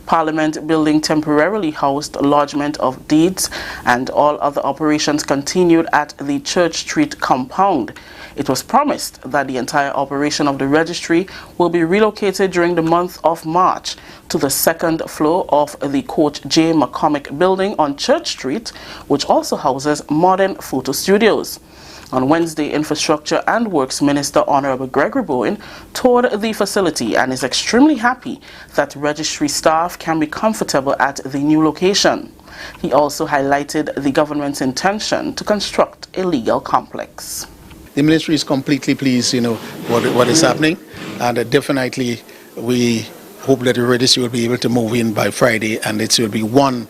J: Parliament building temporarily housed lodgement of deeds, and all other operations continued at the Church Street compound. It was promised that the entire operation of the registry will be relocated during the month of March to the 2nd floor of the Coach J. McCormick building on Church Street, which also houses modern photo studios. On Wednesday, Infrastructure and Works Minister Honorable Gregory Bowen toured the facility and is extremely happy that registry staff can be comfortable at the new location. He also highlighted the government's intention to construct a legal complex.
K: The ministry is completely pleased, what is happening, and definitely we hope that the registry will be able to move in by Friday, and it will be one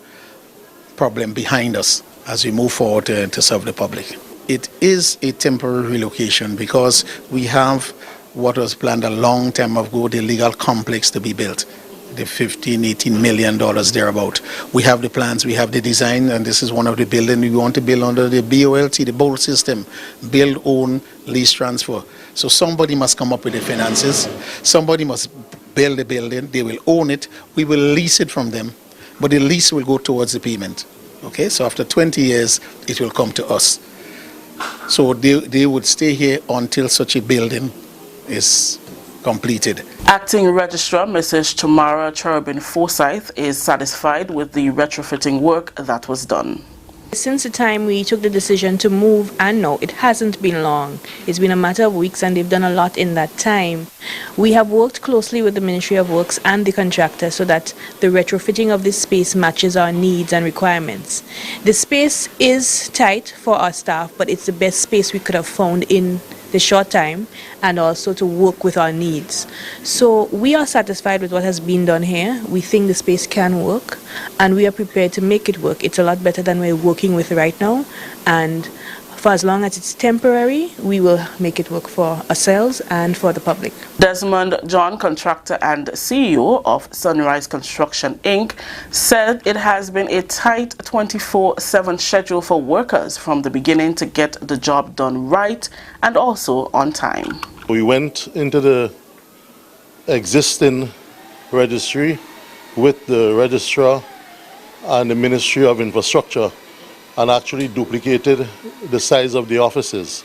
K: problem behind us as we move forward to serve the public. It is a temporary relocation because we have what was planned a long time ago, the legal complex to be built, the $15–18 million thereabout. We have the plans, we have the design, and this is one of the buildings we want to build under the BOLT, the BOLT system, build, own, lease, transfer. So somebody must come up with the finances, somebody must build the building, they will own it, we will lease it from them, but the lease will go towards the payment. Okay, so after 20 years, it will come to us. So they would stay here until such a building is completed.
J: Acting Registrar Mrs. Tamara Cherubin Forsyth is satisfied with the retrofitting work that was done.
L: Since the time we took the decision to move, and no, it hasn't been long. It's been a matter of weeks, and they've done a lot in that time. We have worked closely with the Ministry of Works and the contractor so that the retrofitting of this space matches our needs and requirements. The space is tight for our staff, but it's the best space we could have found in the short time, and also to work with our needs. So we are satisfied with what has been done here. We think the space can work, and we are prepared to make it work. It's a lot better than we're working with right now, and for as long as it's temporary, we will make it work for ourselves and for the public.
J: Desmond John, contractor and CEO of Sunrise Construction Inc., said it has been a tight 24/7 schedule for workers from the beginning to get the job done right and also on time.
M: We went into the existing registry with the registrar and the Ministry of Infrastructure and actually duplicated the size of the offices.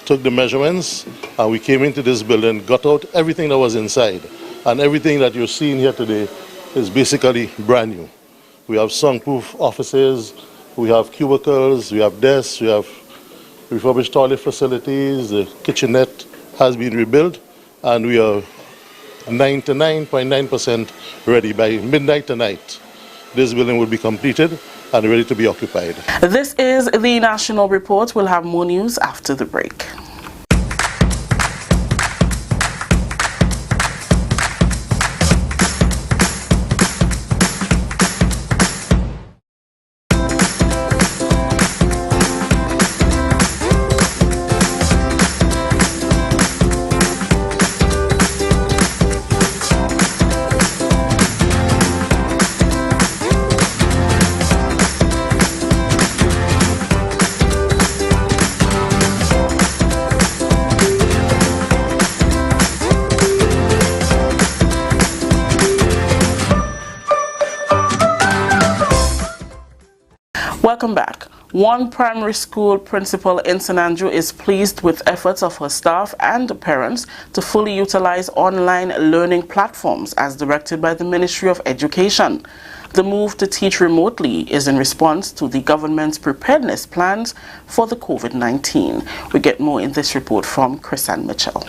M: Took the measurements and we came into this building, got out everything that was inside. And everything that you're seeing here today is basically brand new. We have soundproof offices, we have cubicles, we have desks, we have refurbished toilet facilities, the kitchenette has been rebuilt, and we are 99.9% ready. By midnight tonight, this building will be completed and ready to be occupied.
J: This is the National Report. We'll have more news after the break. Welcome back. One primary school principal in St. Andrew is pleased with efforts of her staff and parents to fully utilize online learning platforms as directed by the Ministry of Education. The move to teach remotely is in response to the government's preparedness plans for the COVID-19. We get more in this report from Chris and Mitchell.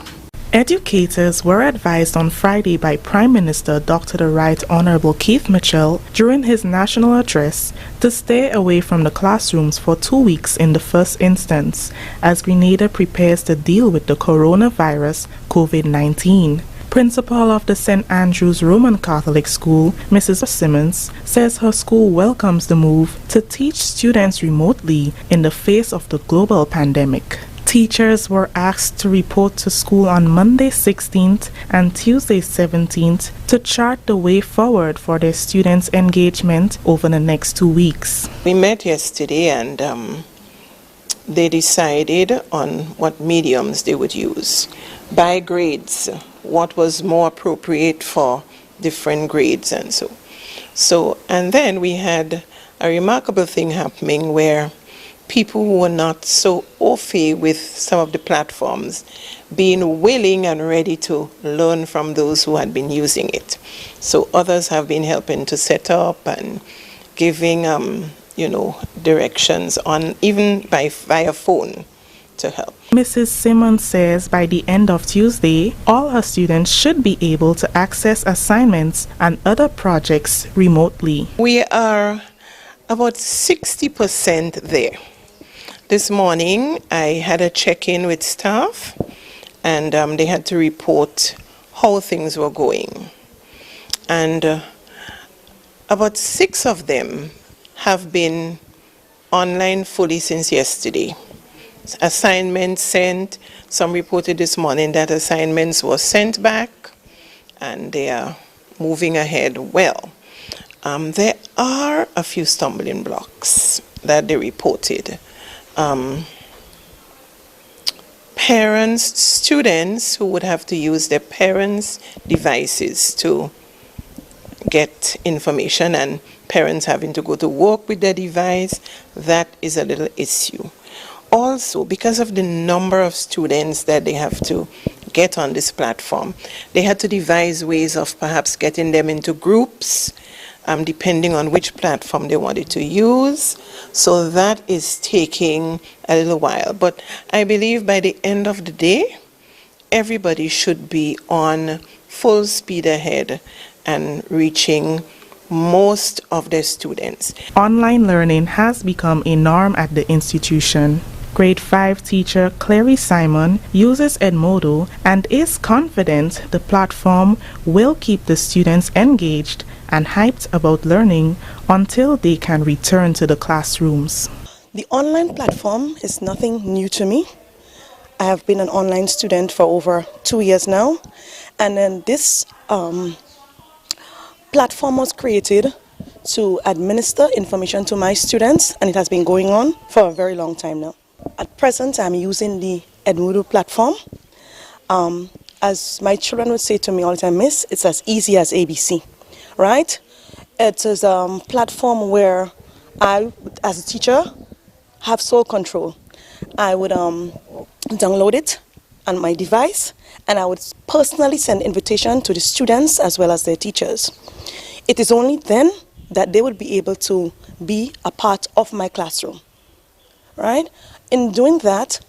N: Educators were advised on Friday by Prime Minister Dr. the Right Honorable Keith Mitchell during his national address to stay away from the classrooms for 2 weeks in the first instance as Grenada prepares to deal with the coronavirus COVID-19. Principal of the St. Andrew's Roman Catholic School, Mrs. Simmons, says her school welcomes the move to teach students remotely in the face of the global pandemic. Teachers were asked to report to school on Monday 16th and Tuesday 17th to chart the way forward for their students' engagement over the next 2 weeks.
I: We met yesterday and they decided on what mediums they would use. By grades, what was more appropriate for different grades and so. And then we had a remarkable thing happening where people who were not so au fait with some of the platforms being willing and ready to learn from those who had been using it. So others have been helping to set up and giving, directions on even via phone to help.
N: Mrs. Simmons says by the end of Tuesday, all her students should be able to access assignments and other projects remotely.
I: We are about 60% there. This morning, I had a check-in with staff, and they had to report how things were going. And about 6 of them have been online fully since yesterday. Assignments sent. Some reported this morning that assignments were sent back, and they are moving ahead well. There are a few stumbling blocks that they reported. Parents, students who would have to use their parents' devices to get information, and parents having to go to work with their device, that is a little issue. Also, because of the number of students that they have to get on this platform, they had to devise ways of perhaps getting them into groups, depending on which platform they wanted to use. So that is taking a little while. But I believe by the end of the day, everybody should be on full speed ahead and reaching most of their students.
N: Online learning has become a norm at the institution. Grade 5 teacher Clary Simon uses Edmodo and is confident the platform will keep the students engaged and hyped about learning until they can return to the classrooms.
O: The online platform is nothing new to me. I have been an online student for over 2 years now, and then this platform was created to administer information to my students, and it has been going on for a very long time now. At present, I'm using the Edmodo platform. As my children would say to me all the time, Miss, it's as easy as ABC, right? It is a platform where I, as a teacher, have sole control. I would download it on my device, and I would personally send invitation to the students as well as their teachers. It is only then that they would be able to be a part of my classroom, right? In doing that,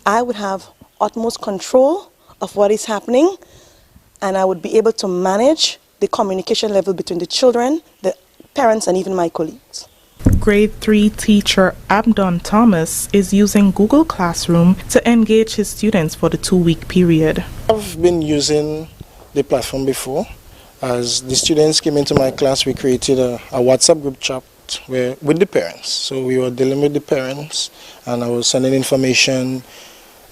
O: I would have utmost control of what is happening, and I would be able to manage the communication level between the children, the parents, and even my colleagues.
N: Grade 3 teacher Abdon Thomas is using Google Classroom to engage his students for the 2-week period.
P: I've been using the platform before. As the students came into my class, we created a WhatsApp group chat with the parents. So we were dealing with the parents, and I was sending information,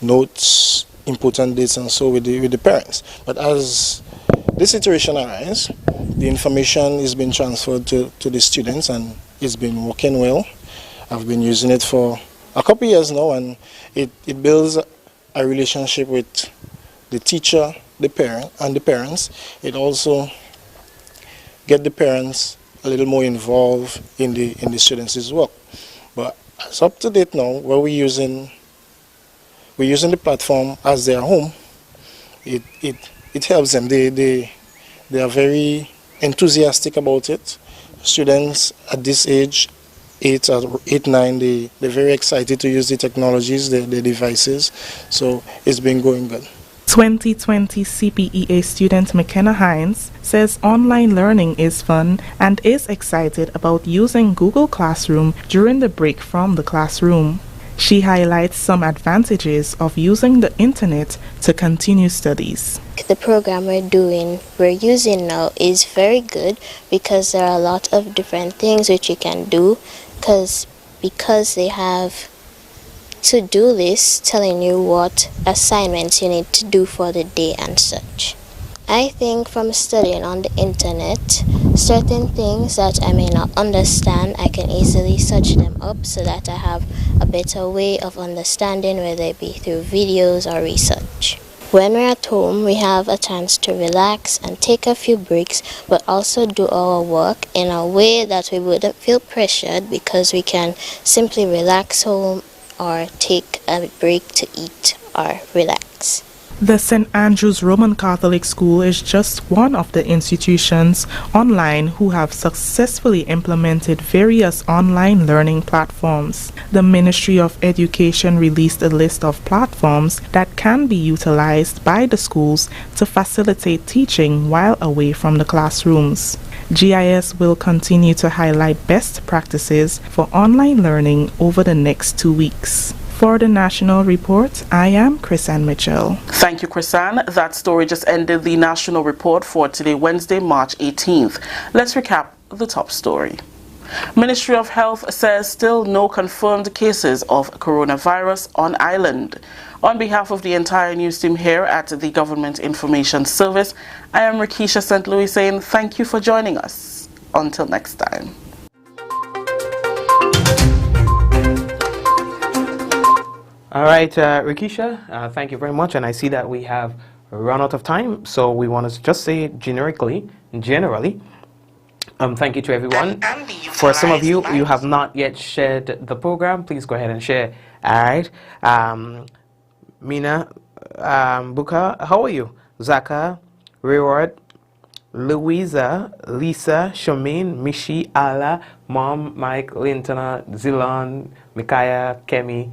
P: notes, important dates, and so with the parents. But as this situation arises, the information is being transferred to the students, and it's been working well. I've been using it for a couple of years now, and it builds a relationship with the teacher, the parent, and the parents. It also gets the parents a little more involved in the students' work. But it's up to date now, where we're using the platform as their home. It helps them. They are very enthusiastic about it. Students at this age, 8, 9, they're very excited to use the technologies, the devices. So it's been going good.
N: 2020 CPEA student McKenna Hines says online learning is fun and is excited about using Google Classroom during the break from the classroom. She highlights some advantages of using the internet to continue studies.
Q: The program we're using now is very good because there are a lot of different things which you can do because they have to-do lists telling you what assignments you need to do for the day and such. I think from studying on the internet, certain things that I may not understand, I can easily search them up so that I have a better way of understanding, whether it be through videos or research. When we're at home, we have a chance to relax and take a few breaks, but also do our work in a way that we wouldn't feel pressured because we can simply relax home or take a break to eat or relax.
N: The St. Andrew's Roman Catholic School is just one of the institutions online who have successfully implemented various online learning platforms. The Ministry of Education released a list of platforms that can be utilized by the schools to facilitate teaching while away from the classrooms. GIS will continue to highlight best practices for online learning over the next 2 weeks. For the National Report, I am Chrisanne Mitchell.
J: Thank you, Chrisanne. That story just ended the National Report for today, Wednesday, March 18th. Let's recap the top story. Ministry of Health says still no confirmed cases of coronavirus on island. On behalf of the entire news team here at the Government Information Service, I am Rakisha St. Louis saying thank you for joining us. Until next time.
A: All right, Rakisha, thank you very much. And I see that we have run out of time, so we want to just say generally, thank you to everyone. For some of you, you have not yet shared the program. Please go ahead and share. All right. Mina, Buka, how are you? Zaka, Reward, Louisa, Lisa, Shamaine, Mishi, Ala, Mom, Mike, Lintana, Zilon, Mikaya, Kemi,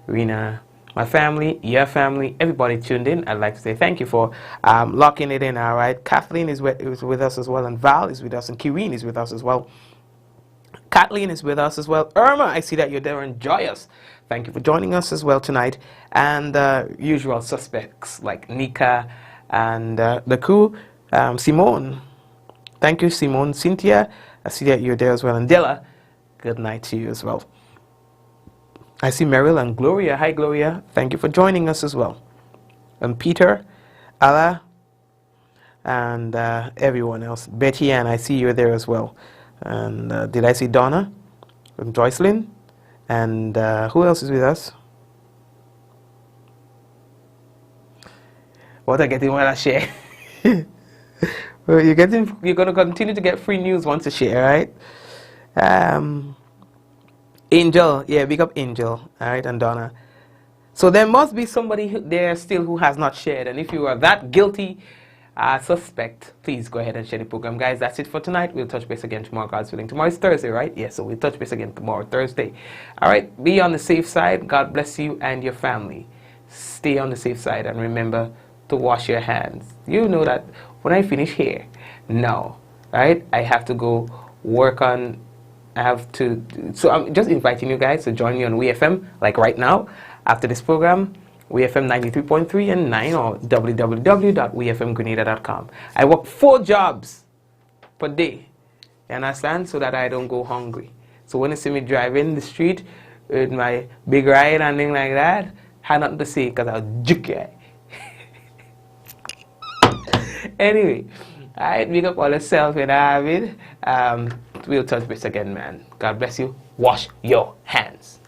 A: Rena, my family, your family, everybody tuned in. I'd like to say thank you for locking it in, all right? Kathleen is with us as well, and Val is with us, and Kireen is with us as well. Kathleen is with us as well. Irma, I see that you're there and joyous. Thank you for joining us as well tonight. And usual suspects like Nika and the crew, Simone. Thank you, Simone. Cynthia, I see that you're there as well. And Della, good night to you as well. I see Meryl and Gloria. Hi, Gloria. Thank you for joining us as well. And Peter, Ala, and everyone else. Betty Ann, I see you're there as well. And did I see Donna? And Joycelyn? And who else is with us? What I getting while I share. Well, you're gonna continue to get free news once you share, right? Angel, yeah, big up Angel, all right, and Donna. So there must be somebody there still who has not shared, and if you are that guilty suspect, please go ahead and share the program. Guys, that's it for tonight. We'll touch base again tomorrow, God's willing. Tomorrow is Thursday, right? Yeah, so we'll touch base again tomorrow, Thursday. All right, be on the safe side. God bless you and your family. Stay on the safe side, and remember to wash your hands. You know that when I finish here, now, right, I have to go work on, so I'm just inviting you guys to join me on WeFM, like right now, after this program, WeFM 93.3 and 9 or www.wefmgrenada.com. I work 4 jobs per day, you understand, so that I don't go hungry. So when you see me driving the street with my big ride and things like that, I have nothing to say because I'll juke you. Anyway, alright, big up all yourself and David. We'll touch base again, man. God bless you. Wash your hands.